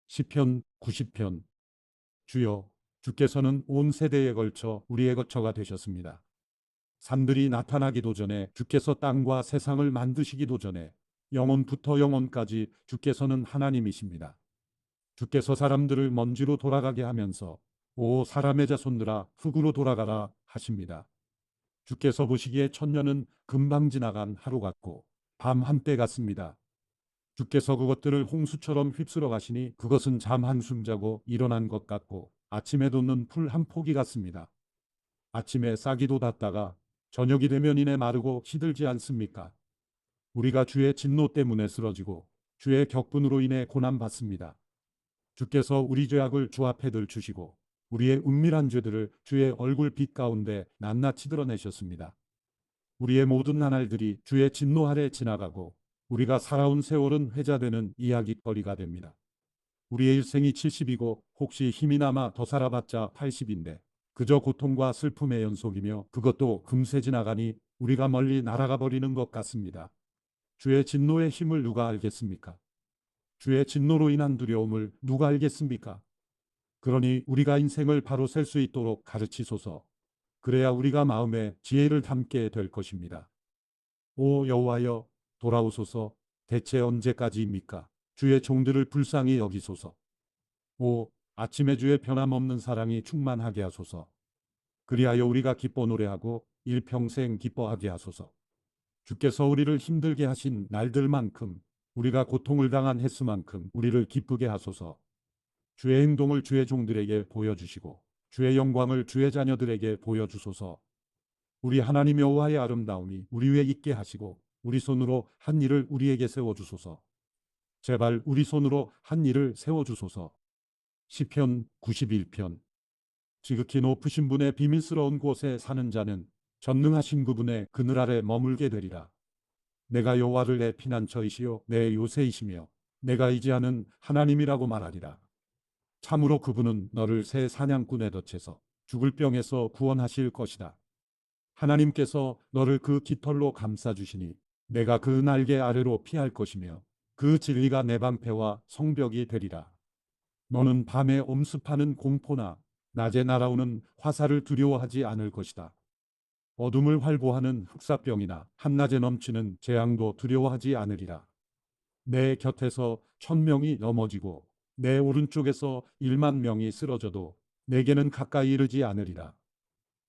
시편 90편. 주여, 주께서는 온 세대에 걸쳐 우리의 거처가 되셨습니다. 산들이 나타나기도 전에, 주께서 땅과 세상을 만드시기도 전에, 영원부터 영원까지 주께서는 하나님이십니다. 주께서 사람들을 먼지로 돌아가게 하면서 오 사람의 자손들아 흙으로 돌아가라 하십니다. 주께서 보시기에 천년은 금방 지나간 하루 같고 밤 한때 같습니다. 주께서 그것들을 홍수처럼 휩쓸어 가시니 그것은 잠 한숨 자고 일어난 것 같고 아침에 돋는 풀 한 포기 같습니다. 아침에 싹이 돋았다가 저녁이 되면 이내 마르고 시들지 않습니까? 우리가 주의 진노 때문에 쓰러지고 주의 격분으로 인해 고난받습니다. 주께서 우리 죄악을 주 앞에 들추시고 우리의 은밀한 죄들을 주의 얼굴 빛 가운데 낱낱이 드러내셨습니다. 우리의 모든 나날들이 주의 진노 아래 지나가고 우리가 살아온 세월은 회자되는 이야깃거리가 됩니다. 우리의 일생이 70이고 혹시 힘이 남아 더 살아봤자 80인데 그저 고통과 슬픔의 연속이며 그것도 금세 지나가니 우리가 멀리 날아가 버리는 것 같습니다. 주의 진노의 힘을 누가 알겠습니까? 주의 진노로 인한 두려움을 누가 알겠습니까? 그러니 우리가 인생을 바로 셀 수 있도록 가르치소서. 그래야 우리가 마음에 지혜를 담게 될 것입니다. 오 여호와여, 돌아오소서. 대체 언제까지입니까? 주의 종들을 불쌍히 여기소서. 오 아침에 주의 변함없는 사랑이 충만하게 하소서. 그리하여 우리가 기뻐 노래하고 일평생 기뻐하게 하소서. 주께서 우리를 힘들게 하신 날들만큼 우리가 고통을 당한 횟수만큼 우리를 기쁘게 하소서. 주의 행동을 주의 종들에게 보여주시고 주의 영광을 주의 자녀들에게 보여주소서. 우리 하나님 여호와의 아름다움이 우리 위에 있게 하시고 우리 손으로 한 일을 우리에게 세워주소서. 제발 우리 손으로 한 일을 세워주소서. 시편 91편. 지극히 높으신 분의 비밀스러운 곳에 사는 자는 전능하신 그분의 그늘 아래 머물게 되리라. 내가 여호와를 내 피난처이시요 내 요새이시며 내가 의지하는 하나님이라고 말하리라. 참으로 그분은 너를 새 사냥꾼의 덫에서 죽을 병에서 구원하실 것이다. 하나님께서 너를 그 깃털로 감싸주시니 내가 그 날개 아래로 피할 것이며 그 진리가 내 방패와 성벽이 되리라. 너는 밤에 엄습하는 공포나 낮에 날아오는 화살을 두려워하지 않을 것이다. 어둠을 활보하는 흑사병이나 한낮에 넘치는 재앙도 두려워하지 않으리라. 내 곁에서 1000명이 넘어지고 내 오른쪽에서 1만 명이 쓰러져도 내게는 가까이 이르지 않으리라.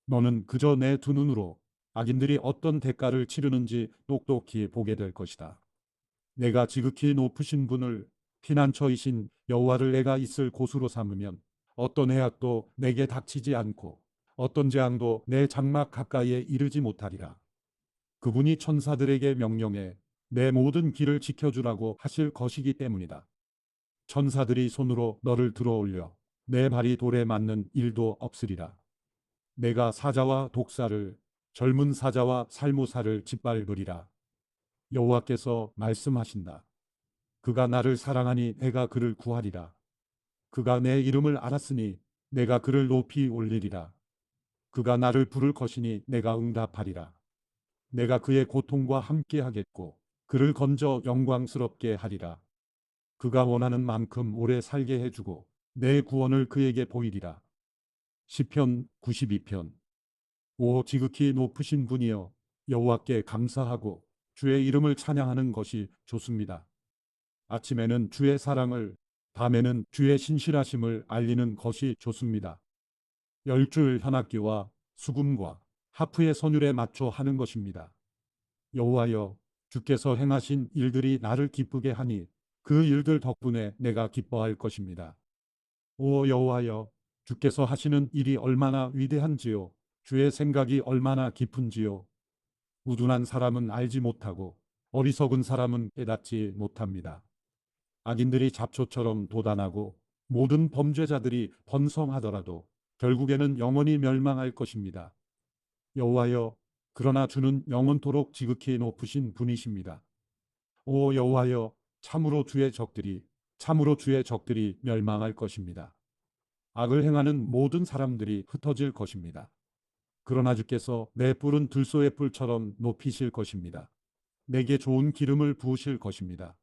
너는 그저 내 두 눈으로 악인들이 어떤 대가를 치르는지 똑똑히 보게 될 것이다. 내가 지극히 높으신 분을 피난처이신 여호와를 내가 있을 곳으로 삼으면 어떤 해악도 내게 닥치지 않고 어떤 재앙도 내 장막 가까이에 이르지 못하리라. 그분이 천사들에게 명령해 내 모든 길을 지켜주라고 하실 것이기 때문이다. 천사들이 손으로 너를 들어올려 내 발이 돌에 맞는 일도 없으리라. 내가 사자와 독사를 젊은 사자와 살모사를 짓밟으리라. 여호와께서 말씀하신다. 그가 나를 사랑하니 내가 그를 구하리라. 그가 내 이름을 알았으니 내가 그를 높이 올리리라. 그가 나를 부를 것이니 내가 응답하리라. 내가 그의 고통과 함께 하겠고 그를 건져 영광스럽게 하리라. 그가 원하는 만큼 오래 살게 해주고 내 구원을 그에게 보이리라. 시편 92편. 오 지극히 높으신 분이여, 여호와께 감사하고 주의 이름을 찬양하는 것이 좋습니다. 아침에는 주의 사랑을, 밤에는 주의 신실하심을 알리는 것이 좋습니다. 열줄 현악기와 수금과 하프의 선율에 맞춰 하는 것입니다. 여호와여, 주께서 행하신 일들이 나를 기쁘게 하니 그 일들 덕분에 내가 기뻐할 것입니다. 오 여호와여, 주께서 하시는 일이 얼마나 위대한지요. 주의 생각이 얼마나 깊은지요. 우둔한 사람은 알지 못하고 어리석은 사람은 깨닫지 못합니다. 악인들이 잡초처럼 돋아나고 모든 범죄자들이 번성하더라도 결국에는 영원히 멸망할 것입니다. 여호와여, 그러나 주는 영원토록 지극히 높으신 분이십니다. 오 여호와여, 참으로 주의 적들이 멸망할 것입니다. 악을 행하는 모든 사람들이 흩어질 것입니다. 그러나 주께서 내 뿔은 들소의 뿔처럼 높이실 것입니다. 내게 좋은 기름을 부으실 것입니다.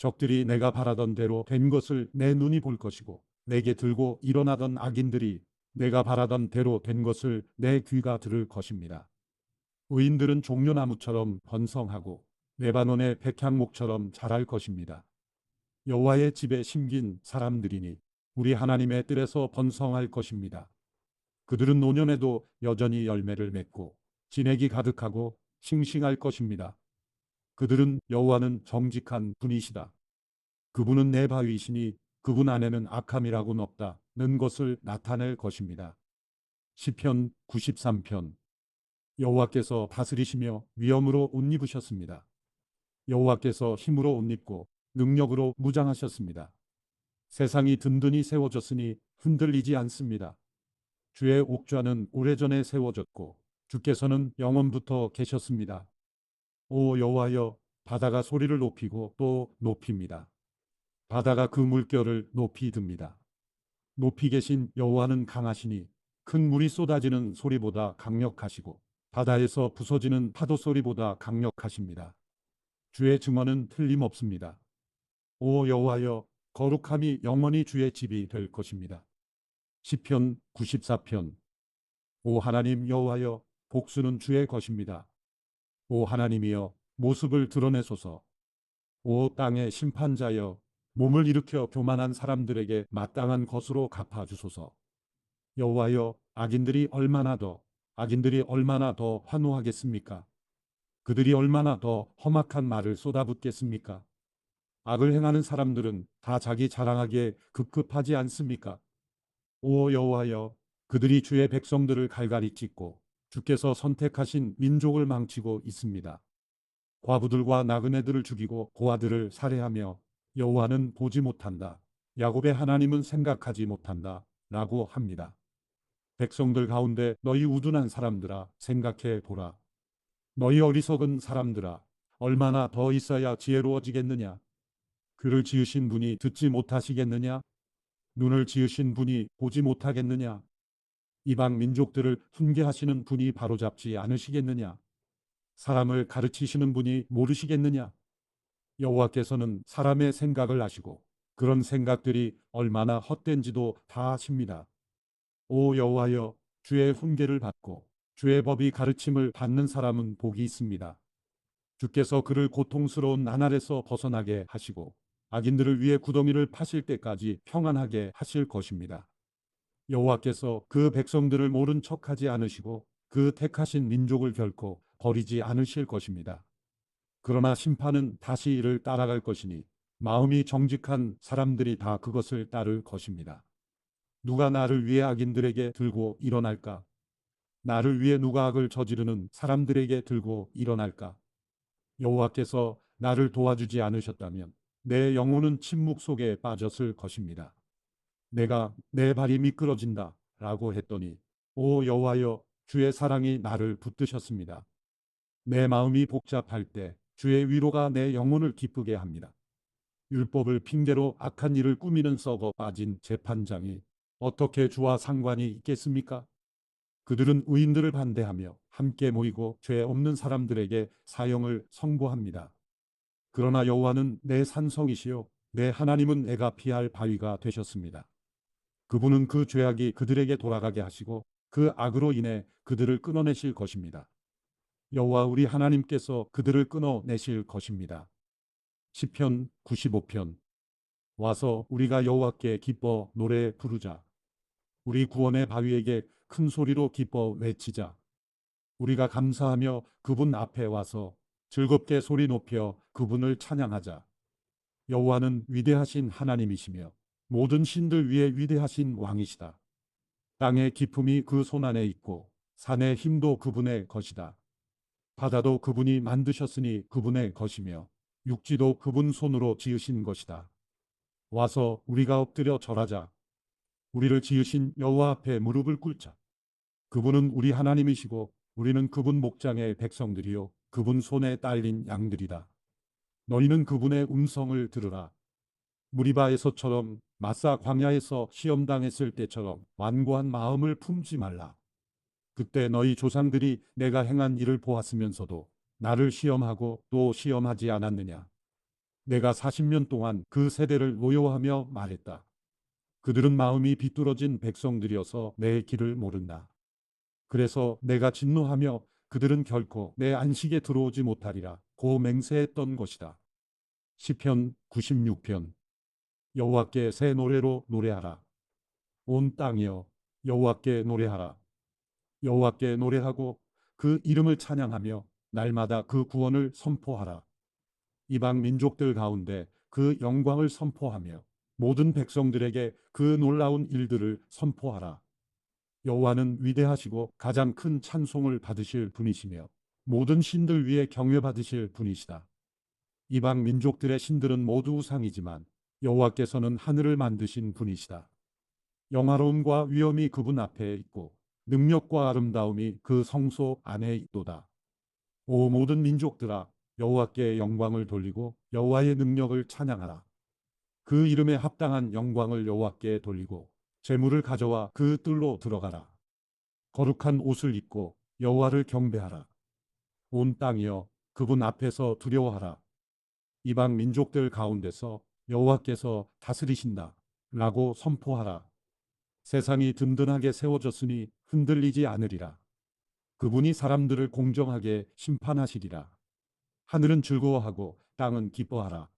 적들이 내가 바라던 대로 된 것을 내 눈이 볼 것이고 내게 들고 일어나던 악인들이 내가 바라던 대로 된 것을 내 귀가 들을 것입니다. 의인들은 종려나무처럼 번성하고 레바논의 백향목처럼 자랄 것입니다. 여호와의 집에 심긴 사람들이니 우리 하나님의 뜰에서 번성할 것입니다. 그들은 노년에도 여전히 열매를 맺고 진액이 가득하고 싱싱할 것입니다. 그들은 여호와는 정직한 분이시다. 그분은 내 바위이시니 그분 안에는 악함이라고는 없다는 것을 나타낼 것입니다. 시편 93편. 여호와께서 다스리시며 위엄으로 옷 입으셨습니다. 여호와께서 힘으로 옷 입고 능력으로 무장하셨습니다. 세상이 든든히 세워졌으니 흔들리지 않습니다. 주의 옥좌는 오래전에 세워졌고 주께서는 영원부터 계셨습니다. 오 여호와여, 바다가 소리를 높이고 또 높입니다. 바다가 그 물결을 높이 듭니다. 높이 계신 여호와는 강하시니 큰 물이 쏟아지는 소리보다 강력하시고 바다에서 부서지는 파도 소리보다 강력하십니다. 주의 증언은 틀림없습니다. 오 여호와여, 거룩함이 영원히 주의 집이 될 것입니다. 시편 94편. 오 하나님 여호와여, 복수는 주의 것입니다. 오 하나님이여, 모습을 드러내소서. 오 땅의 심판자여, 몸을 일으켜 교만한 사람들에게 마땅한 것으로 갚아주소서. 여호와여, 악인들이 얼마나 더 환호하겠습니까? 그들이 얼마나 더 험악한 말을 쏟아붓겠습니까? 악을 행하는 사람들은 다 자기 자랑하기에 급급하지 않습니까? 오 여호와여, 그들이 주의 백성들을 갈갈이 찢고 주께서 선택하신 민족을 망치고 있습니다. 과부들과 나그네들을 죽이고 고아들을 살해하며 여호와는 보지 못한다, 야곱의 하나님은 생각하지 못한다 라고 합니다. 백성들 가운데 너희 우둔한 사람들아, 생각해 보라. 너희 어리석은 사람들아, 얼마나 더 있어야 지혜로워지겠느냐? 귀를 지으신 분이 듣지 못하시겠느냐? 눈을 지으신 분이 보지 못하겠느냐? 이방 민족들을 훈계하시는 분이 바로잡지 않으시겠느냐? 사람을 가르치시는 분이 모르시겠느냐? 여호와께서는 사람의 생각을 아시고 그런 생각들이 얼마나 헛된지도 다 아십니다. 오 여호와여, 주의 훈계를 받고 주의 법이 가르침을 받는 사람은 복이 있습니다. 주께서 그를 고통스러운 나날에서 벗어나게 하시고 악인들을 위해 구덩이를 파실 때까지 평안하게 하실 것입니다. 여호와께서 그 백성들을 모른 척하지 않으시고 그 택하신 민족을 결코 버리지 않으실 것입니다. 그러나 심판은 다시 이를 따라갈 것이니 마음이 정직한 사람들이 다 그것을 따를 것입니다. 누가 나를 위해 악인들에게 들고 일어날까? 나를 위해 누가 악을 저지르는 사람들에게 들고 일어날까? 여호와께서 나를 도와주지 않으셨다면 내 영혼은 침묵 속에 빠졌을 것입니다. 내가 내 발이 미끄러진다 라고 했더니 오 여호와여, 주의 사랑이 나를 붙드셨습니다. 내 마음이 복잡할 때 주의 위로가 내 영혼을 기쁘게 합니다. 율법을 핑계로 악한 일을 꾸미는 썩어 빠진 재판장이 어떻게 주와 상관이 있겠습니까? 그들은 의인들을 반대하며 함께 모이고 죄 없는 사람들에게 사형을 선고합니다. 그러나 여호와는 내 산성이시요 내 하나님은 내가 피할 바위가 되셨습니다. 그분은 그 죄악이 그들에게 돌아가게 하시고 그 악으로 인해 그들을 끊어내실 것입니다. 여호와 우리 하나님께서 그들을 끊어내실 것입니다. 시편 95편. 와서 우리가 여호와께 기뻐 노래 부르자. 우리 구원의 바위에게 큰 소리로 기뻐 외치자. 우리가 감사하며 그분 앞에 와서 즐겁게 소리 높여 그분을 찬양하자. 여호와는 위대하신 하나님이시며 모든 신들 위에 위대하신 왕이시다. 땅의 기품이 그 손안에 있고 산의 힘도 그분의 것이다. 바다도 그분이 만드셨으니 그분의 것이며 육지도 그분 손으로 지으신 것이다. 와서 우리가 엎드려 절하자. 우리를 지으신 여호와 앞에 무릎을 꿇자. 그분은 우리 하나님이시고 우리는 그분 목장의 백성들이요 그분 손에 딸린 양들이다. 너희는 그분의 음성을 들으라. 무리바에서처럼 마사 광야에서 시험당했을 때처럼 완고한 마음을 품지 말라. 그때 너희 조상들이 내가 행한 일을 보았으면서도 나를 시험하고 또 시험하지 않았느냐. 내가 40년 동안 그 세대를 노여워하며 말했다. 그들은 마음이 비뚤어진 백성들이어서 내 길을 모른다. 그래서 내가 진노하며 그들은 결코 내 안식에 들어오지 못하리라 고 맹세했던 것이다. 시편 96편. 여호와께 새 노래로 노래하라. 온 땅이여 여호와께 노래하라. 여호와께 노래하고 그 이름을 찬양하며 날마다 그 구원을 선포하라. 이방 민족들 가운데 그 영광을 선포하며 모든 백성들에게 그 놀라운 일들을 선포하라. 여호와는 위대하시고 가장 큰 찬송을 받으실 분이시며 모든 신들 위에 경외받으실 분이시다. 이방 민족들의 신들은 모두 우상이지만 여호와께서는 하늘을 만드신 분이시다. 영화로움과 위엄이 그분 앞에 있고 능력과 아름다움이 그 성소 안에 있도다. 오 모든 민족들아 여호와께 영광을 돌리고 여호와의 능력을 찬양하라. 그 이름에 합당한 영광을 여호와께 돌리고 재물을 가져와 그 뜰로 들어가라. 거룩한 옷을 입고 여호와를 경배하라. 온 땅이여 그분 앞에서 두려워하라. 이방 민족들 가운데서 여호와께서 다스리신다 라고 선포하라. 세상이 든든하게 세워졌으니 흔들리지 않으리라. 그분이 사람들을 공정하게 심판하시리라. 하늘은 즐거워하고 땅은 기뻐하라.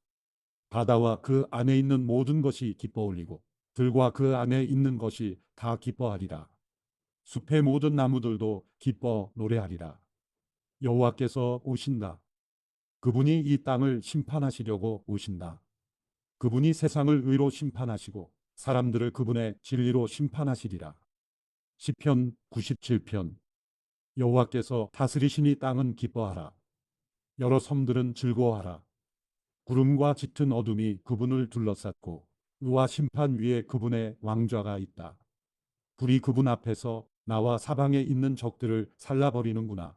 바다와 그 안에 있는 모든 것이 기뻐 올리고 들과 그 안에 있는 것이 다 기뻐하리라. 숲의 모든 나무들도 기뻐 노래하리라. 여호와께서 오신다. 그분이 이 땅을 심판하시려고 오신다. 그분이 세상을 의로 심판하시고 사람들을 그분의 진리로 심판하시리라. 시편 97편. 여호와께서 다스리시니 땅은 기뻐하라. 여러 섬들은 즐거워하라. 구름과 짙은 어둠이 그분을 둘러쌌고 의와 심판 위에 그분의 왕좌가 있다. 불이 그분 앞에서 나와 사방에 있는 적들을 살라버리는구나.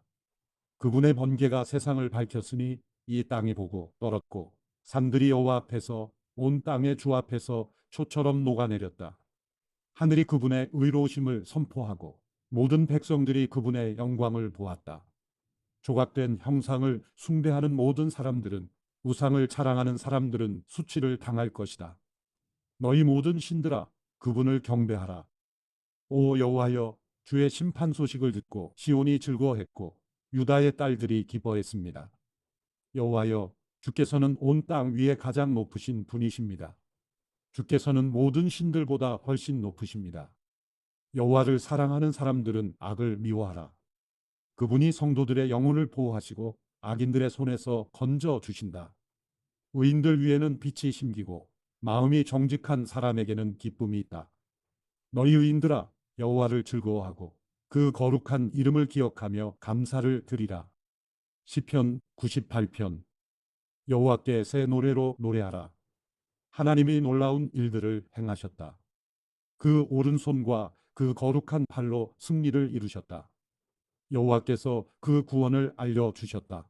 그분의 번개가 세상을 밝혔으니 이 땅이 보고 떨었고 산들이 여호와 앞에서 온 땅의 주 앞에서 초처럼 녹아내렸다. 하늘이 그분의 의로우심을 선포하고 모든 백성들이 그분의 영광을 보았다. 조각된 형상을 숭배하는 모든 사람들은 우상을 자랑하는 사람들은 수치를 당할 것이다. 너희 모든 신들아 그분을 경배하라. 오 여호와여 주의 심판 소식을 듣고 시온이 즐거워했고 유다의 딸들이 기뻐했습니다. 여호와여 주께서는 온 땅 위에 가장 높으신 분이십니다. 주께서는 모든 신들보다 훨씬 높으십니다. 여호와를 사랑하는 사람들은 악을 미워하라. 그분이 성도들의 영혼을 보호하시고 악인들의 손에서 건져 주신다. 의인들 위에는 빛이 심기고 마음이 정직한 사람에게는 기쁨이 있다. 너희 의인들아 여호와를 즐거워하고 그 거룩한 이름을 기억하며 감사를 드리라. 시편 98편. 여호와께 새 노래로 노래하라. 하나님이 놀라운 일들을 행하셨다. 그 오른손과 그 거룩한 팔로 승리를 이루셨다. 여호와께서 그 구원을 알려주셨다.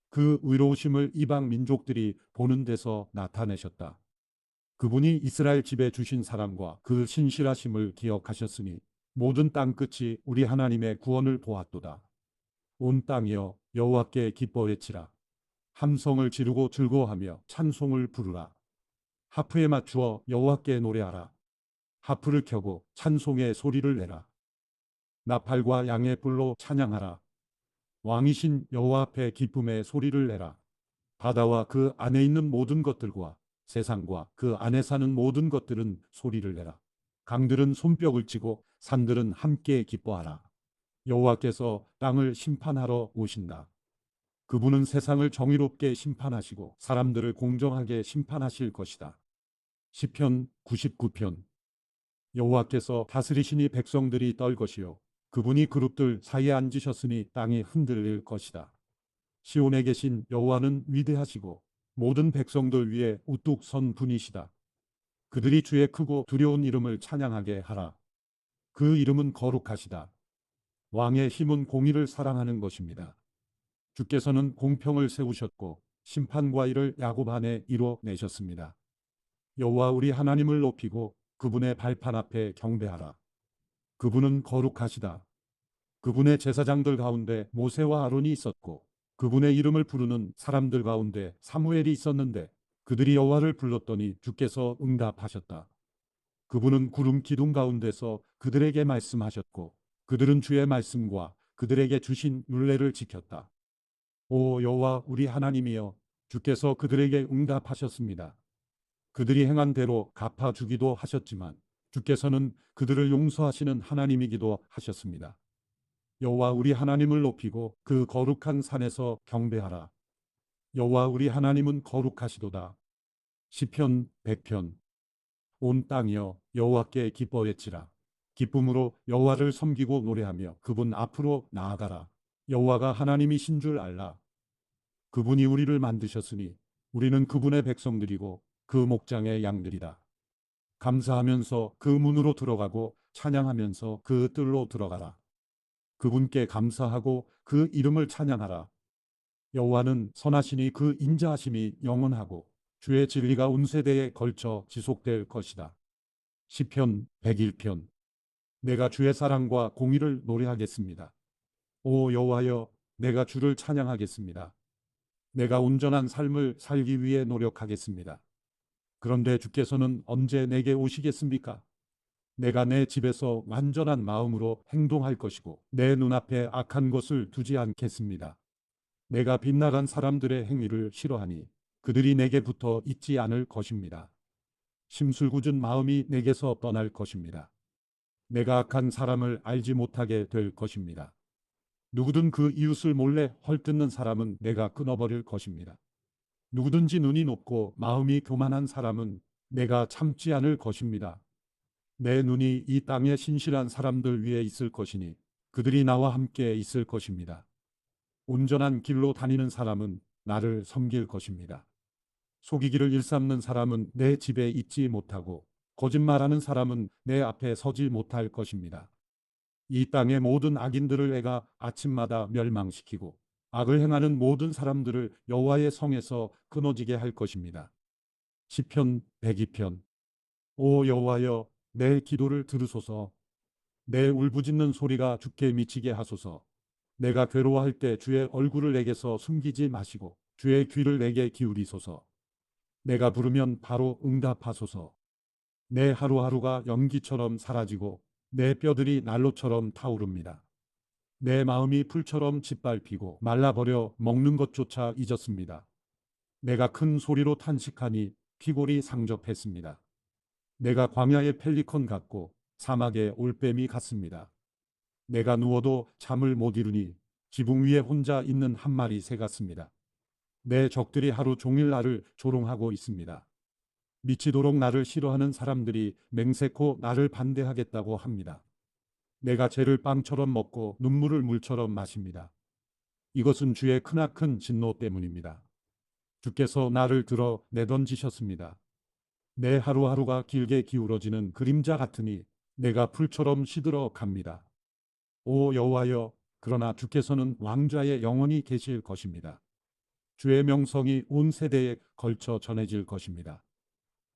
그 의로우심을 이방 민족들이 보는 데서 나타내셨다. 그분이 이스라엘 집에 주신 사랑과 그 신실하심을 기억하셨으니 모든 땅끝이 우리 하나님의 구원을 보았도다. 온 땅이여 여호와께 기뻐 외치라. 함성을 지르고 즐거워하며 찬송을 부르라. 하프에 맞추어 여호와께 노래하라. 하프를 켜고 찬송의 소리를 내라. 나팔과 양의 뿔로 찬양하라. 왕이신 여호와 앞에 기쁨의 소리를 내라. 바다와 그 안에 있는 모든 것들과 세상과 그 안에 사는 모든 것들은 소리를 내라. 강들은 손뼉을 치고 산들은 함께 기뻐하라. 여호와께서 땅을 심판하러 오신다. 그분은 세상을 정의롭게 심판하시고 사람들을 공정하게 심판하실 것이다. 시편 99편. 여호와께서 다스리시니 백성들이 떨 것이요 그분이 그룹들 사이에 앉으셨으니 땅이 흔들릴 것이다. 시온에 계신 여호와는 위대하시고 모든 백성들 위에 우뚝 선 분이시다. 그들이 주의 크고 두려운 이름을 찬양하게 하라. 그 이름은 거룩하시다. 왕의 힘은 공의를 사랑하는 것입니다. 주께서는 공평을 세우셨고 심판과 일을 야곱 안에 이뤄내셨습니다. 여호와 우리 하나님을 높이고 그분의 발판 앞에 경배하라. 그분은 거룩하시다. 그분의 제사장들 가운데 모세와 아론이 있었고 그분의 이름을 부르는 사람들 가운데 사무엘이 있었는데 그들이 여호와를 불렀더니 주께서 응답하셨다. 그분은 구름 기둥 가운데서 그들에게 말씀하셨고 그들은 주의 말씀과 그들에게 주신 율례를 지켰다. 오 여호와 우리 하나님이여, 주께서 그들에게 응답하셨습니다. 그들이 행한 대로 갚아주기도 하셨지만 주께서는 그들을 용서하시는 하나님이기도 하셨습니다. 여호와 우리 하나님을 높이고 그 거룩한 산에서 경배하라. 여호와 우리 하나님은 거룩하시도다. 시편 100편. 온 땅이여 여호와께 기뻐 외치라. 기쁨으로 여호와를 섬기고 노래하며 그분 앞으로 나아가라. 여호와가 하나님이신 줄 알라. 그분이 우리를 만드셨으니 우리는 그분의 백성들이고 그 목장의 양들이다. 감사하면서 그 문으로 들어가고 찬양하면서 그 뜰로 들어가라. 그분께 감사하고 그 이름을 찬양하라. 여호와는 선하시니 그 인자하심이 영원하고 주의 진리가 온 세대에 걸쳐 지속될 것이다. 시편 101편. 내가 주의 사랑과 공의를 노래하겠습니다. 오 여호와여, 내가 주를 찬양하겠습니다. 내가 온전한 삶을 살기 위해 노력하겠습니다. 그런데 주께서는 언제 내게 오시겠습니까? 내가 내 집에서 완전한 마음으로 행동할 것이고 내 눈앞에 악한 것을 두지 않겠습니다. 내가 빗나간 사람들의 행위를 싫어하니 그들이 내게 붙어 있지 않을 것입니다. 심술궂은 마음이 내게서 떠날 것입니다. 내가 악한 사람을 알지 못하게 될 것입니다. 누구든 그 이웃을 몰래 헐뜯는 사람은 내가 끊어버릴 것입니다. 누구든지 눈이 높고 마음이 교만한 사람은 내가 참지 않을 것입니다. 내 눈이 이 땅의 신실한 사람들 위에 있을 것이니 그들이 나와 함께 있을 것입니다. 온전한 길로 다니는 사람은 나를 섬길 것입니다. 속이기를 일삼는 사람은 내 집에 있지 못하고 거짓말하는 사람은 내 앞에 서지 못할 것입니다. 이 땅의 모든 악인들을 내가 아침마다 멸망시키고 악을 행하는 모든 사람들을 여호와의 성에서 끊어지게 할 것입니다. 시편 102편. 오 여호와여, 내 기도를 들으소서. 내 울부짖는 소리가 주께 미치게 하소서. 내가 괴로워할 때 주의 얼굴을 내게서 숨기지 마시고 주의 귀를 내게 기울이소서. 내가 부르면 바로 응답하소서. 내 하루하루가 연기처럼 사라지고 내 뼈들이 난로처럼 타오릅니다. 내 마음이 풀처럼 짓밟히고 말라버려 먹는 것조차 잊었습니다. 내가 큰 소리로 탄식하니 피골이 상접했습니다. 내가 광야의 펠리컨 같고 사막의 올빼미 같습니다. 내가 누워도 잠을 못 이루니 지붕 위에 혼자 있는 한 마리 새 같습니다. 내 적들이 하루 종일 나를 조롱하고 있습니다. 미치도록 나를 싫어하는 사람들이 맹세코 나를 반대하겠다고 합니다. 내가 죄를 빵처럼 먹고 눈물을 물처럼 마십니다. 이것은 주의 크나큰 진노 때문입니다. 주께서 나를 들어 내던지셨습니다. 내 하루하루가 길게 기울어지는 그림자 같으니 내가 풀처럼 시들어 갑니다. 오 여호와여, 그러나 주께서는 왕좌에 영원히 계실 것입니다. 주의 명성이 온 세대에 걸쳐 전해질 것입니다.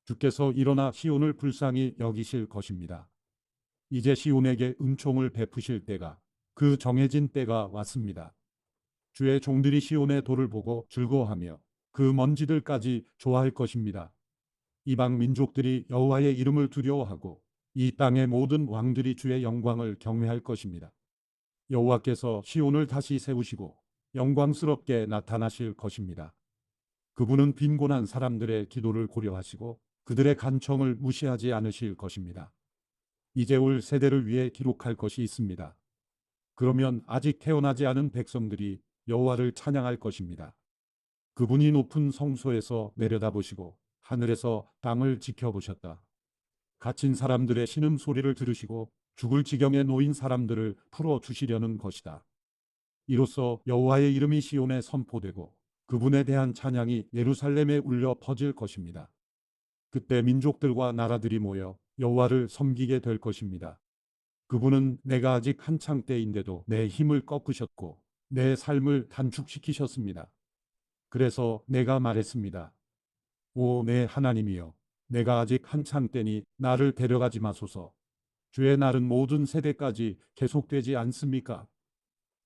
주께서 일어나 시온을 불쌍히 여기실 것입니다. 이제 시온에게 은총을 베푸실 때가, 그 정해진 때가 왔습니다. 주의 종들이 시온의 돌을 보고 즐거워하며 그 먼지들까지 좋아할 것입니다. 이방 민족들이 여호와의 이름을 두려워하고 이 땅의 모든 왕들이 주의 영광을 경외할 것입니다. 여호와께서 시온을 다시 세우시고 영광스럽게 나타나실 것입니다. 그분은 빈곤한 사람들의 기도를 고려하시고 그들의 간청을 무시하지 않으실 것입니다. 이제 올 세대를 위해 기록할 것이 있습니다. 그러면 아직 태어나지 않은 백성들이 여호와를 찬양할 것입니다. 그분이 높은 성소에서 내려다보시고 하늘에서 땅을 지켜보셨다. 갇힌 사람들의 신음소리를 들으시고 죽을 지경에 놓인 사람들을 풀어주시려는 것이다. 이로써 여호와의 이름이 시온에 선포되고 그분에 대한 찬양이 예루살렘에 울려 퍼질 것입니다. 그때 민족들과 나라들이 모여 여호와를 섬기게 될 것입니다. 그분은 내가 아직 한창 때인데도 내 힘을 꺾으셨고 내 삶을 단축시키셨습니다. 그래서 내가 말했습니다. 오 내 하나님이여, 내가 아직 한창 때니 나를 데려가지 마소서. 주의 날은 모든 세대까지 계속되지 않습니까?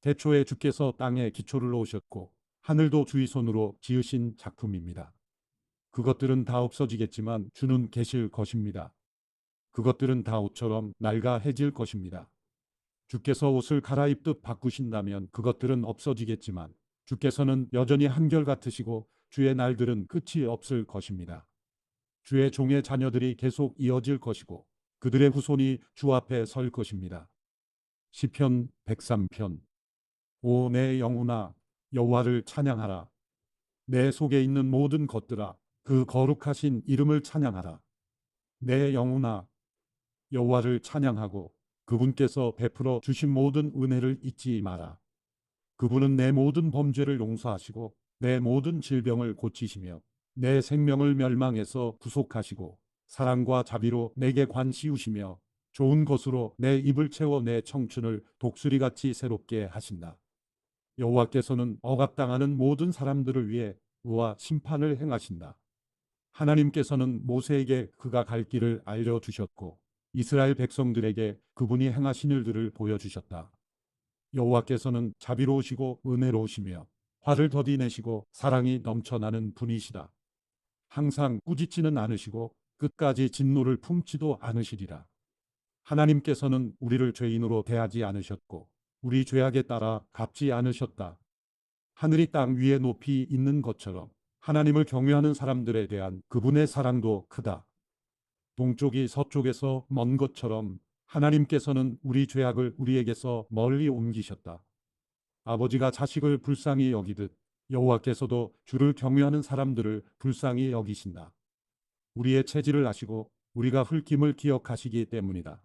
태초에 주께서 땅에 기초를 놓으셨고 하늘도 주의 손으로 지으신 작품입니다. 그것들은 다 없어지겠지만 주는 계실 것입니다. 그것들은 다 옷처럼 낡아 해질 것입니다. 주께서 옷을 갈아입듯 바꾸신다면 그것들은 없어지겠지만 주께서는 여전히 한결같으시고 주의 날들은 끝이 없을 것입니다. 주의 종의 자녀들이 계속 이어질 것이고 그들의 후손이 주 앞에 설 것입니다. 시편 103편. 오 내 영혼아 여호와를 찬양하라. 내 속에 있는 모든 것들아 그 거룩하신 이름을 찬양하라. 내 영혼아 여호와를 찬양하고 그분께서 베풀어 주신 모든 은혜를 잊지 마라. 그분은 내 모든 범죄를 용서하시고 내 모든 질병을 고치시며 내 생명을 멸망에서 구속하시고 사랑과 자비로 내게 관 씌우시며 좋은 것으로 내 입을 채워 내 청춘을 독수리같이 새롭게 하신다. 여호와께서는 억압당하는 모든 사람들을 위해 의와 심판을 행하신다. 하나님께서는 모세에게 그가 갈 길을 알려주셨고 이스라엘 백성들에게 그분이 행하신 일들을 보여주셨다. 여호와께서는 자비로우시고 은혜로우시며 화를 더디 내시고 사랑이 넘쳐나는 분이시다. 항상 꾸짖지는 않으시고 끝까지 진노를 품지도 않으시리라. 하나님께서는 우리를 죄인으로 대하지 않으셨고 우리 죄악에 따라 갚지 않으셨다. 하늘이 땅 위에 높이 있는 것처럼 하나님을 경외하는 사람들에 대한 그분의 사랑도 크다. 동쪽이 서쪽에서 먼 것처럼 하나님께서는 우리 죄악을 우리에게서 멀리 옮기셨다. 아버지가 자식을 불쌍히 여기듯 여호와께서도 주를 경외하는 사람들을 불쌍히 여기신다. 우리의 체질을 아시고 우리가 흙임을 기억하시기 때문이다.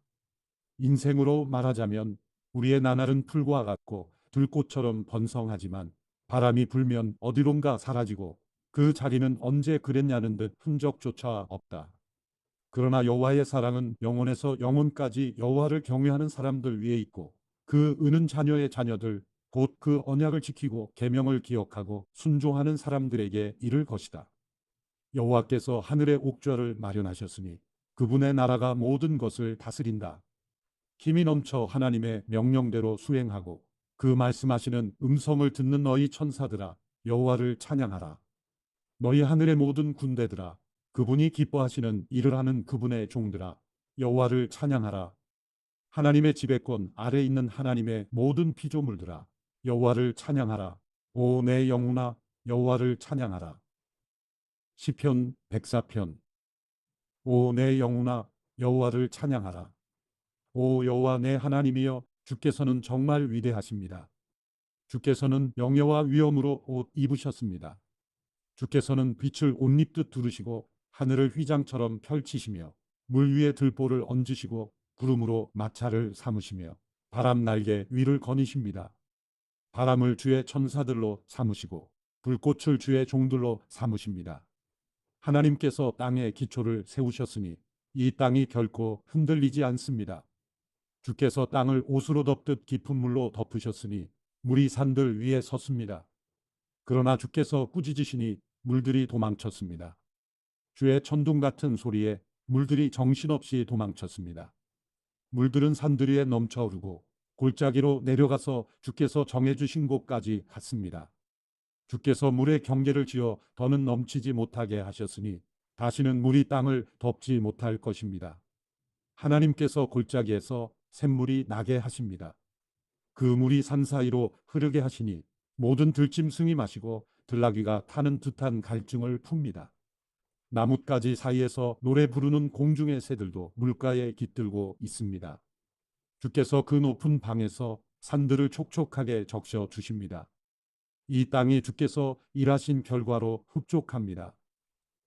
인생으로 말하자면 우리의 나날은 풀과 같고 들꽃처럼 번성하지만 바람이 불면 어디론가 사라지고 그 자리는 언제 그랬냐는 듯 흔적조차 없다. 그러나 여호와의 사랑은 영원에서 영원까지 여호와를 경외하는 사람들 위에 있고 그 의는 자녀의 자녀들 곧 그 언약을 지키고 계명을 기억하고 순종하는 사람들에게 이를 것이다. 여호와께서 하늘의 옥좌를 마련하셨으니 그분의 나라가 모든 것을 다스린다. 힘이 넘쳐 하나님의 명령대로 수행하고 그 말씀하시는 음성을 듣는 너희 천사들아 여호와를 찬양하라. 너희 하늘의 모든 군대들아 그분이 기뻐하시는 일을 하는 그분의 종들아 여호와를 찬양하라. 하나님의 지배권 아래 있는 하나님의 모든 피조물들아 여호와를 찬양하라. 오 내 영혼아 여호와를 찬양하라. 시편 104편. 오 내 영혼아 여호와를 찬양하라. 오 여호와 내 하나님이여 주께서는 정말 위대하십니다. 주께서는 영예와 위엄으로 옷 입으셨습니다. 주께서는 빛을 옷 입듯 두르시고 하늘을 휘장처럼 펼치시며 물 위에 들보를 얹으시고 구름으로 마차를 삼으시며 바람 날개 위를 거니십니다. 바람을 주의 천사들로 삼으시고 불꽃을 주의 종들로 삼으십니다. 하나님께서 땅에 기초를 세우셨으니 이 땅이 결코 흔들리지 않습니다. 주께서 땅을 옷으로 덮듯 깊은 물로 덮으셨으니 물이 산들 위에 섰습니다. 그러나 주께서 꾸짖으시니 물들이 도망쳤습니다. 주의 천둥 같은 소리에 물들이 정신없이 도망쳤습니다. 물들은 산들 위에 넘쳐오르고 골짜기로 내려가서 주께서 정해주신 곳까지 갔습니다. 주께서 물의 경계를 지어 더는 넘치지 못하게 하셨으니 다시는 물이 땅을 덮지 못할 것입니다. 하나님께서 골짜기에서 샘물이 나게 하십니다. 그 물이 산 사이로 흐르게 하시니 모든 들짐승이 마시고 들나귀가 타는 듯한 갈증을 풉니다. 나뭇가지 사이에서 노래 부르는 공중의 새들도 물가에 깃들고 있습니다. 주께서 그 높은 방에서 산들을 촉촉하게 적셔 주십니다. 이 땅이 주께서 일하신 결과로 흡족합니다.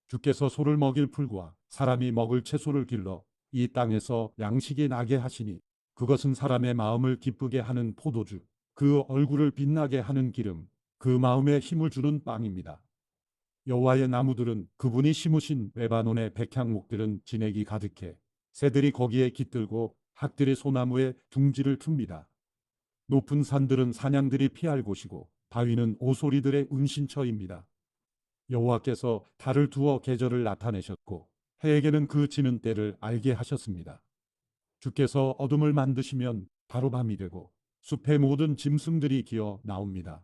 주께서 소를 먹일 풀과 사람이 먹을 채소를 길러 이 땅에서 양식이 나게 하시니 그것은 사람의 마음을 기쁘게 하는 포도주, 그 얼굴을 빛나게 하는 기름, 그 마음에 힘을 주는 빵입니다. 여호와의 나무들은 그분이 심으신 레바논의 백향목들은 진액이 가득해 새들이 거기에 깃들고 학들이 소나무에 둥지를 틉니다. 높은 산들은 사냥들이 피할 곳이고 바위는 오소리들의 은신처입니다. 여호와께서 달을 두어 계절을 나타내셨고 해에게는 그 지는 때를 알게 하셨습니다. 주께서 어둠을 만드시면 바로 밤이 되고 숲의 모든 짐승들이 기어 나옵니다.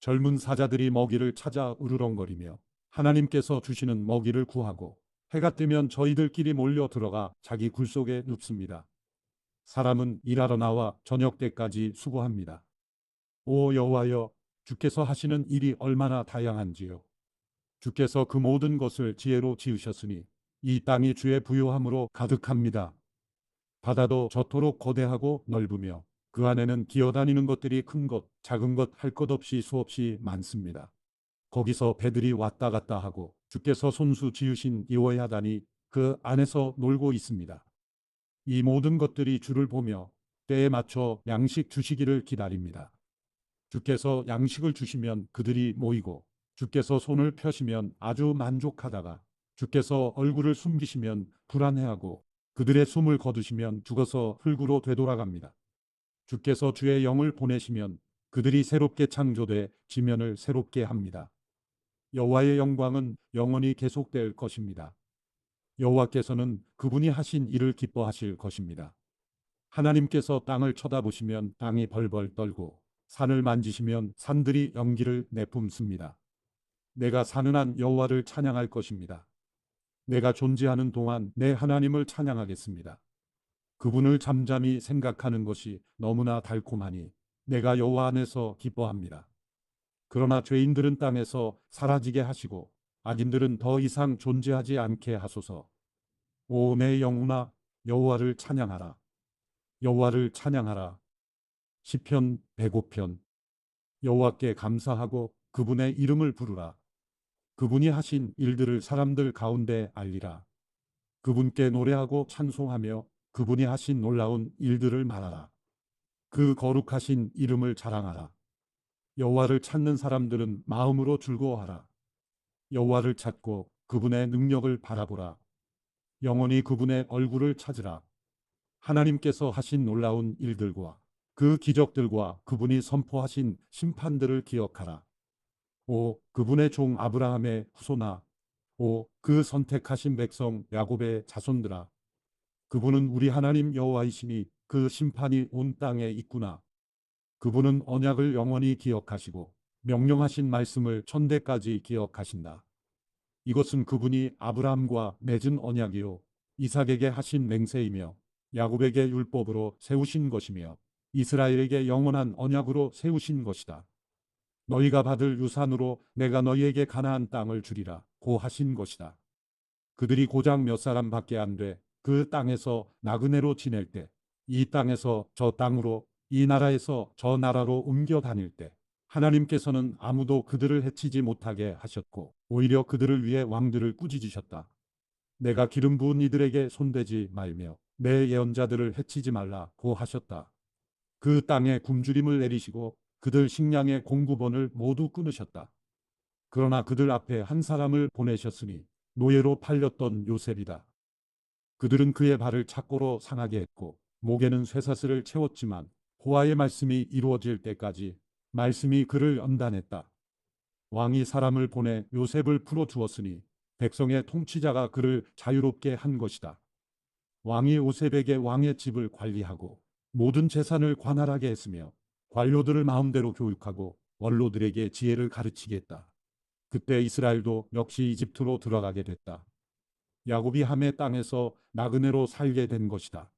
젊은 사자들이 먹이를 찾아 으르렁거리며 하나님께서 주시는 먹이를 구하고 해가 뜨면 저희들끼리 몰려 들어가 자기 굴 속에 눕습니다. 사람은 일하러 나와 저녁 때까지 수고합니다. 오 여호와여, 주께서 하시는 일이 얼마나 다양한지요. 주께서 그 모든 것을 지혜로 지으셨으니 이 땅이 주의 부요함으로 가득합니다. 바다도 저토록 거대하고 넓으며 그 안에는 기어다니는 것들이 큰 것, 작은 것 할 것 없이 수없이 많습니다. 거기서 배들이 왔다 갔다 하고 주께서 손수 지으신 이워야단이 그 안에서 놀고 있습니다. 이 모든 것들이 주를 보며 때에 맞춰 양식 주시기를 기다립니다. 주께서 양식을 주시면 그들이 모이고 주께서 손을 펴시면 아주 만족하다가 주께서 얼굴을 숨기시면 불안해하고 그들의 숨을 거두시면 죽어서 흙으로 되돌아갑니다. 주께서 주의 영을 보내시면 그들이 새롭게 창조돼 지면을 새롭게 합니다. 여호와의 영광은 영원히 계속될 것입니다. 여호와께서는 그분이 하신 일을 기뻐하실 것입니다. 하나님께서 땅을 쳐다보시면 땅이 벌벌 떨고 산을 만지시면 산들이 연기를 내뿜습니다. 내가 사는 한 여호와를 찬양할 것입니다. 내가 존재하는 동안 내 하나님을 찬양하겠습니다. 그분을 잠잠히 생각하는 것이 너무나 달콤하니 내가 여호와 안에서 기뻐합니다. 그러나 죄인들은 땅에서 사라지게 하시고 악인들은 더 이상 존재하지 않게 하소서. 오 내 영혼아, 여호와를 찬양하라. 여호와를 찬양하라. 시편 105편. 여호와께 감사하고 그분의 이름을 부르라. 그분이 하신 일들을 사람들 가운데 알리라. 그분께 노래하고 찬송하며 그분이 하신 놀라운 일들을 말하라. 그 거룩하신 이름을 자랑하라. 여호와를 찾는 사람들은 마음으로 즐거워하라. 여호와를 찾고 그분의 능력을 바라보라. 영원히 그분의 얼굴을 찾으라. 하나님께서 하신 놀라운 일들과 그 기적들과 그분이 선포하신 심판들을 기억하라. 오 그분의 종 아브라함의 후손아, 오 그 선택하신 백성 야곱의 자손들아, 그분은 우리 하나님 여호와이시니 그 심판이 온 땅에 있구나. 그분은 언약을 영원히 기억하시고 명령하신 말씀을 천대까지 기억하신다. 이것은 그분이 아브라함과 맺은 언약이요 이삭에게 하신 맹세이며 야곱에게 율법으로 세우신 것이며 이스라엘에게 영원한 언약으로 세우신 것이다. 너희가 받을 유산으로 내가 너희에게 가나안 땅을 주리라 고 하신 것이다. 그들이 고작 몇 사람밖에 안 돼 그 땅에서 나그네로 지낼 때, 이 땅에서 저 땅으로, 이 나라에서 저 나라로 옮겨 다닐 때 하나님께서는 아무도 그들을 해치지 못하게 하셨고 오히려 그들을 위해 왕들을 꾸짖으셨다. 내가 기름 부은 이들에게 손대지 말며 내 예언자들을 해치지 말라고 하셨다. 그 땅에 굶주림을 내리시고 그들 식량의 공급원을 모두 끊으셨다. 그러나 그들 앞에 한 사람을 보내셨으니 노예로 팔렸던 요셉이다. 그들은 그의 발을 착고로 상하게 했고 목에는 쇠사슬을 채웠지만 호와의 말씀이 이루어질 때까지 말씀이 그를 연단했다. 왕이 사람을 보내 요셉을 풀어주었으니 백성의 통치자가 그를 자유롭게 한 것이다. 왕이 요셉에게 왕의 집을 관리하고 모든 재산을 관할하게 했으며 관료들을 마음대로 교육하고 원로들에게 지혜를 가르치게 했다. 그때 이스라엘도 역시 이집트로 들어가게 됐다. 야곱이 함의 땅에서 나그네로 살게 된 것이다.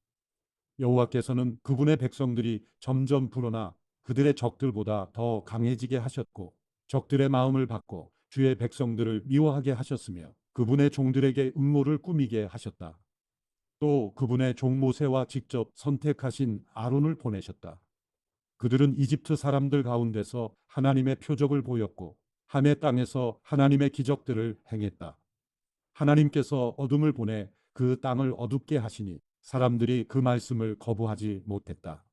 여호와께서는 그분의 백성들이 점점 불어나 그들의 적들보다 더 강해지게 하셨고 적들의 마음을 받고 주의 백성들을 미워하게 하셨으며 그분의 종들에게 음모를 꾸미게 하셨다. 또 그분의 종 모세와 직접 선택하신 아론을 보내셨다. 그들은 이집트 사람들 가운데서 하나님의 표적을 보였고 함의 땅에서 하나님의 기적들을 행했다. 하나님께서 어둠을 보내 그 땅을 어둡게 하시니 사람들이 그 말씀을 거부하지 못했다.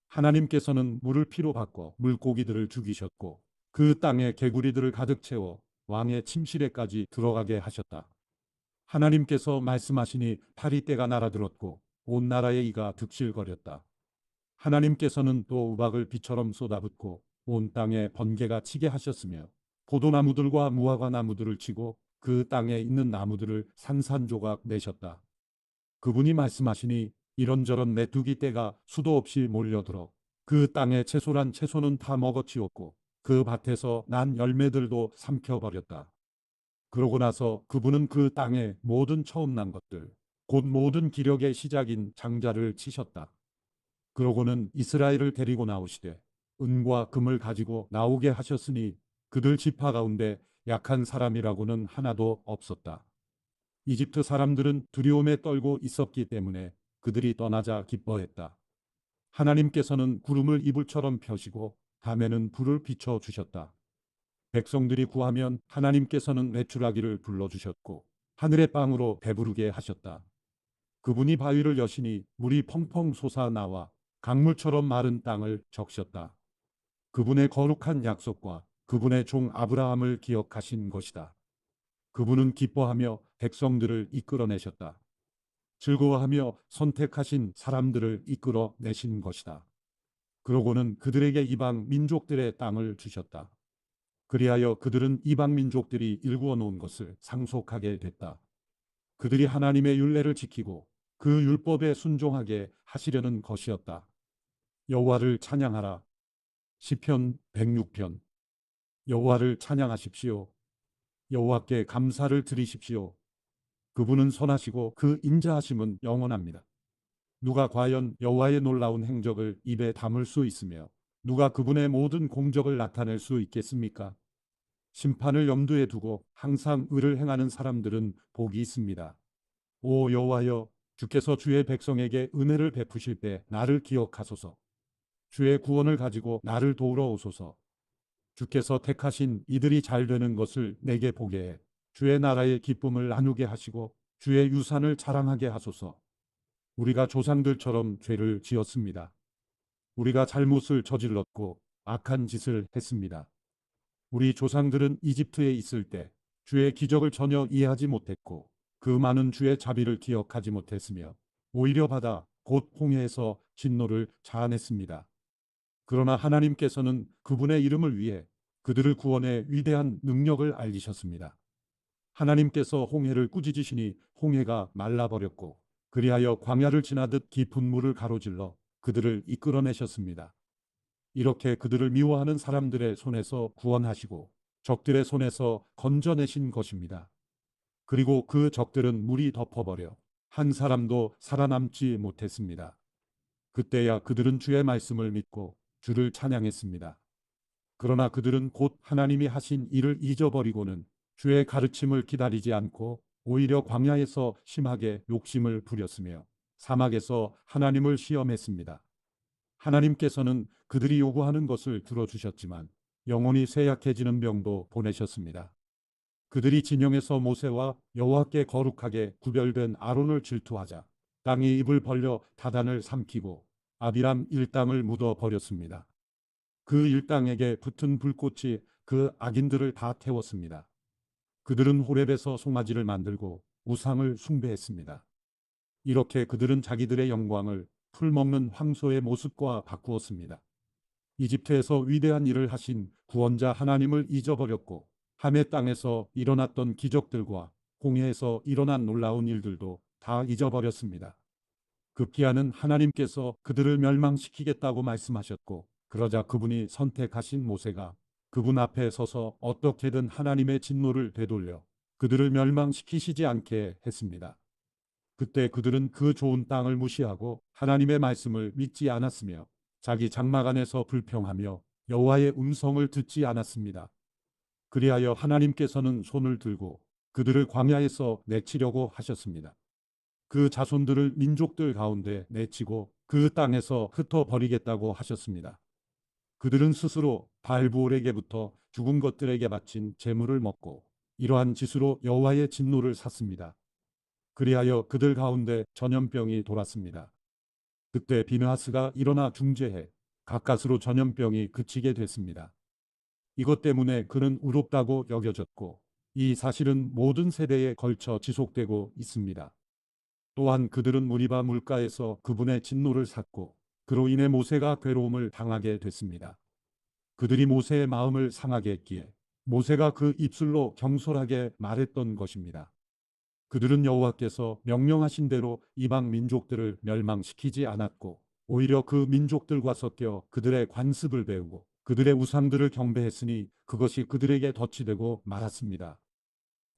하나님께서는 물을 피로 바꿔 물고기들을 죽이셨고 그 땅에 개구리들을 가득 채워 왕의 침실에까지 들어가게 하셨다. 하나님께서 말씀하시니 파리떼가 날아들었고 온 나라의 이가 득실거렸다. 하나님께서는 또 우박을 비처럼 쏟아붓고 온 땅에 번개가 치게 하셨으며 포도나무들과 무화과 나무들을 치고 그 땅에 있는 나무들을 산산조각 내셨다. 그분이 말씀하시니 이런저런 메뚜기 떼가 수도 없이 몰려들어 그 땅의 채소란 채소는 다 먹어치웠고 그 밭에서 난 열매들도 삼켜버렸다. 그러고 나서 그분은 그 땅의 모든 처음 난 것들, 곧 모든 기력의 시작인 장자를 치셨다. 그러고는 이스라엘을 데리고 나오시되 은과 금을 가지고 나오게 하셨으니 그들 지파 가운데 약한 사람이라고는 하나도 없었다. 이집트 사람들은 두려움에 떨고 있었기 때문에 그들이 떠나자 기뻐했다. 하나님께서는 구름을 이불처럼 펴시고 밤에는 불을 비춰 주셨다. 백성들이 구하면 하나님께서는 메추라기를 불러주셨고 하늘의 빵으로 배부르게 하셨다. 그분이 바위를 여시니 물이 펑펑 솟아나와 강물처럼 마른 땅을 적셨다. 그분의 거룩한 약속과 그분의 종 아브라함을 기억하신 것이다. 그분은 기뻐하며 백성들을 이끌어내셨다. 즐거워하며 선택하신 사람들을 이끌어내신 것이다. 그러고는 그들에게 이방 민족들의 땅을 주셨다. 그리하여 그들은 이방 민족들이 일구어 놓은 것을 상속하게 됐다. 그들이 하나님의 율례를 지키고 그 율법에 순종하게 하시려는 것이었다. 여호와를 찬양하라. 시편 106편. 여호와를 찬양하십시오. 여호와께 감사를 드리십시오. 그분은 선하시고 그 인자하심은 영원합니다. 누가 과연 여호와의 놀라운 행적을 입에 담을 수 있으며 누가 그분의 모든 공적을 나타낼 수 있겠습니까? 심판을 염두에 두고 항상 의를 행하는 사람들은 복이 있습니다. 오 여호와여, 주께서 주의 백성에게 은혜를 베푸실 때 나를 기억하소서. 주의 구원을 가지고 나를 도우러 오소서. 주께서 택하신 이들이 잘 되는 것을 내게 보게 해 주의 나라의 기쁨을 나누게 하시고 주의 유산을 자랑하게 하소서. 우리가 조상들처럼 죄를 지었습니다. 우리가 잘못을 저질렀고 악한 짓을 했습니다. 우리 조상들은 이집트에 있을 때 주의 기적을 전혀 이해하지 못했고 그 많은 주의 자비를 기억하지 못했으며 오히려 바다 곧 홍해에서 진노를 자아냈습니다. 그러나 하나님께서는 그분의 이름을 위해 그들을 구원의 위대한 능력을 알리셨습니다. 하나님께서 홍해를 꾸짖으시니 홍해가 말라버렸고 그리하여 광야를 지나듯 깊은 물을 가로질러 그들을 이끌어내셨습니다. 이렇게 그들을 미워하는 사람들의 손에서 구원하시고 적들의 손에서 건져내신 것입니다. 그리고 그 적들은 물이 덮어버려 한 사람도 살아남지 못했습니다. 그때야 그들은 주의 말씀을 믿고 주를 찬양했습니다. 그러나 그들은 곧 하나님이 하신 일을 잊어버리고는 주의 가르침을 기다리지 않고 오히려 광야에서 심하게 욕심을 부렸으며 사막에서 하나님을 시험했습니다. 하나님께서는 그들이 요구하는 것을 들어주셨지만 영혼이 쇠약해지는 병도 보내셨습니다. 그들이 진영에서 모세와 여호와께 거룩하게 구별된 아론을 질투하자 땅이 입을 벌려 다단을 삼키고 아비람 일당을 묻어 버렸습니다. 그 일당에게 붙은 불꽃이 그 악인들을 다 태웠습니다. 그들은 호렙에서 송아지를 만들고 우상을 숭배했습니다. 이렇게 그들은 자기들의 영광을 풀먹는 황소의 모습과 바꾸었습니다. 이집트에서 위대한 일을 하신 구원자 하나님을 잊어버렸고 함의 땅에서 일어났던 기적들과 홍해에서 일어난 놀라운 일들도 다 잊어버렸습니다. 급기야는 하나님께서 그들을 멸망시키겠다고 말씀하셨고 그러자 그분이 선택하신 모세가 그분 앞에 서서 어떻게든 하나님의 진노를 되돌려 그들을 멸망시키시지 않게 했습니다. 그때 그들은 그 좋은 땅을 무시하고 하나님의 말씀을 믿지 않았으며 자기 장막 안에서 불평하며 여호와의 음성을 듣지 않았습니다. 그리하여 하나님께서는 손을 들고 그들을 광야에서 내치려고 하셨습니다. 그 자손들을 민족들 가운데 내치고 그 땅에서 흩어버리겠다고 하셨습니다. 그들은 스스로 발부올에게부터 죽은 것들에게 바친 재물을 먹고 이러한 짓으로 여호와의 진노를 샀습니다. 그리하여 그들 가운데 전염병이 돌았습니다. 그때 비느하스가 일어나 중재해 가까스로 전염병이 그치게 됐습니다. 이것 때문에 그는 의롭다고 여겨졌고 이 사실은 모든 세대에 걸쳐 지속되고 있습니다. 또한 그들은 무리바 물가에서 그분의 진노를 샀고 그로 인해 모세가 괴로움을 당하게 됐습니다. 그들이 모세의 마음을 상하게 했기에 모세가 그 입술로 경솔하게 말했던 것입니다. 그들은 여호와께서 명령하신 대로 이방 민족들을 멸망시키지 않았고 오히려 그 민족들과 섞여 그들의 관습을 배우고 그들의 우상들을 경배했으니 그것이 그들에게 덫이 되고 말았습니다.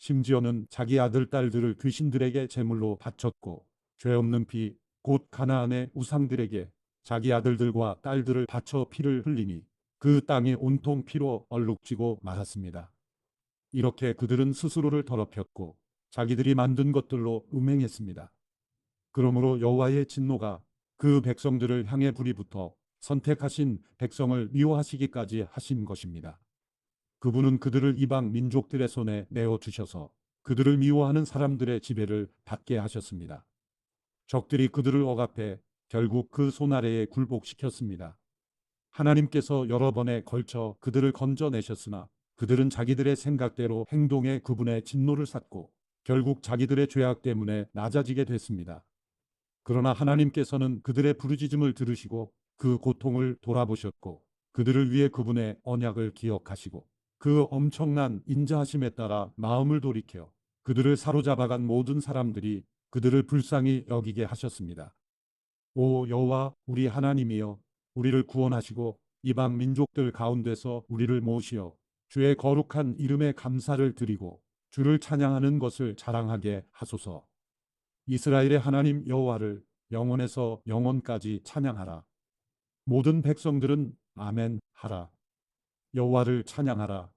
심지어는 자기 아들 딸들을 귀신들에게 제물로 바쳤고 죄 없는 피 곧 가나안의 우상들에게 자기 아들들과 딸들을 바쳐 피를 흘리니 그 땅이 온통 피로 얼룩지고 말았습니다. 이렇게 그들은 스스로를 더럽혔고 자기들이 만든 것들로 음행했습니다. 그러므로 여호와의 진노가 그 백성들을 향해 불이 붙어 선택하신 백성을 미워하시기까지 하신 것입니다. 그분은 그들을 이방 민족들의 손에 내어 주셔서 그들을 미워하는 사람들의 지배를 받게 하셨습니다. 적들이 그들을 억압해 결국 그 손 아래에 굴복시켰습니다. 하나님께서 여러 번에 걸쳐 그들을 건져내셨으나 그들은 자기들의 생각대로 행동해 그분의 진노를 샀고 결국 자기들의 죄악 때문에 낮아지게 됐습니다. 그러나 하나님께서는 그들의 부르짖음을 들으시고 그 고통을 돌아보셨고 그들을 위해 그분의 언약을 기억하시고 그 엄청난 인자하심에 따라 마음을 돌이켜 그들을 사로잡아간 모든 사람들이 그들을 불쌍히 여기게 하셨습니다. 오 여호와 우리 하나님이여 우리를 구원하시고 이방 민족들 가운데서 우리를 모시어 주의 거룩한 이름에 감사를 드리고 주를 찬양하는 것을 자랑하게 하소서. 이스라엘의 하나님 여호와를 영원에서 영원까지 찬양하라. 모든 백성들은 아멘 하라. 여호와를 찬양하라.